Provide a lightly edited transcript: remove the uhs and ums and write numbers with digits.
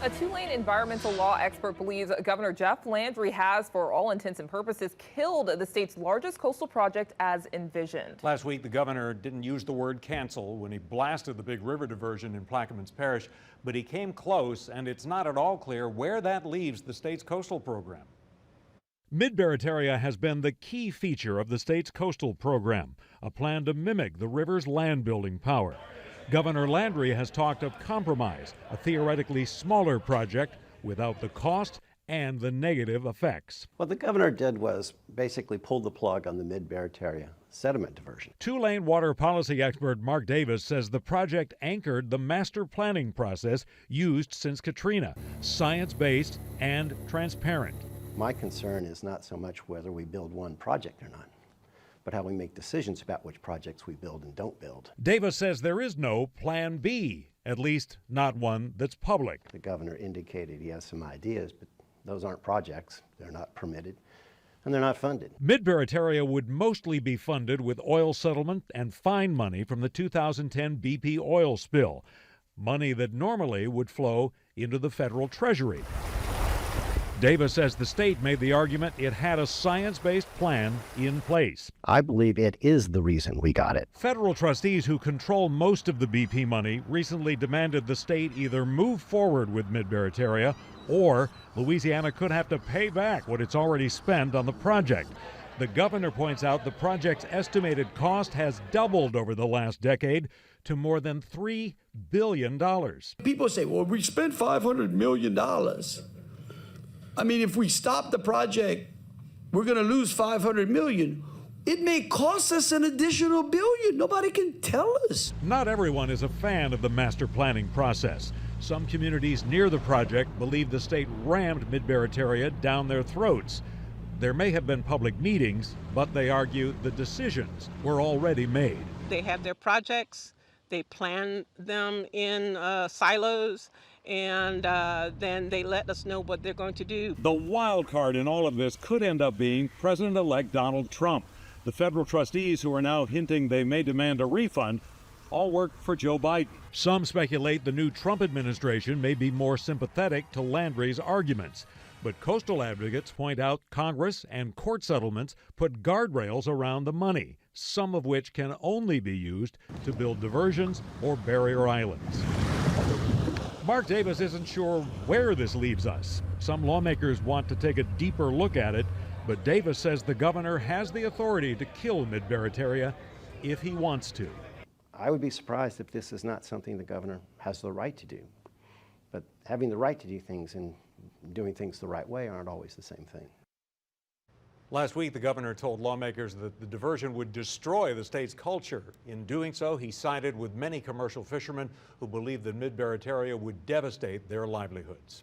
A Tulane environmental law expert believes Governor Jeff Landry has, for all intents and purposes, killed the state's largest coastal project as envisioned. Last week, the governor didn't use the word cancel when he blasted the big river diversion in Plaquemines Parish, but he came close, and it's not at all clear where that leaves the state's coastal program. Mid-Barataria has been the key feature of the state's coastal program, a plan to mimic the river's land-building power. Governor Landry has talked of compromise, a theoretically smaller project without the cost and the negative effects. What the governor did was basically pull the plug on the Mid-Barataria sediment diversion. Tulane water policy expert Mark Davis says the project anchored the master planning process used since Katrina, science-based and transparent. My concern is not so much whether we build one project or not, but how we make decisions about which projects we build and don't build. Davis says there is no plan B, at least not one that's public. The governor indicated he has some ideas, but those aren't projects. They're not permitted, and they're not funded. Mid-Barataria would mostly be funded with oil settlement and fine money from the 2010 BP oil spill, money that normally would flow into the federal treasury. Davis says the state made the argument it had a science-based plan in place. I believe it is the reason we got it. Federal trustees who control most of the BP money recently demanded the state either move forward with Mid-Barataria or Louisiana could have to pay back what it's already spent on the project. The governor points out the project's estimated cost has doubled over the last decade to more than $3 billion. People say, well, we spent $500 million. I mean, if we stop the project, we're going to lose $500 million. It may cost us an additional $1 billion. Nobody can tell us. Not everyone is a fan of the master planning process. Some communities near the project believe the state rammed Mid-Barataria down their throats. There may have been public meetings, but they argue the decisions were already made. They have their projects, they plan them in silos, and then they let us know what they're going to do. The wild card in all of this could end up being President-elect Donald Trump. The federal trustees who are now hinting they may demand a refund all work for Joe Biden. Some speculate the new Trump administration may be more sympathetic to Landry's arguments. But coastal advocates point out Congress and court settlements put guardrails around the money, some of which can only be used to build diversions or barrier islands. Mark Davis isn't sure where this leaves us. Some lawmakers want to take a deeper look at it, but Davis says the governor has the authority to kill Mid-Barataria if he wants to. I would be surprised if this is not something the governor has the right to do. But having the right to do things and doing things the right way aren't always the same thing. Last week, the governor told lawmakers that the diversion would destroy the state's culture. In doing so, he sided with many commercial fishermen who believe that Mid-Barataria would devastate their livelihoods.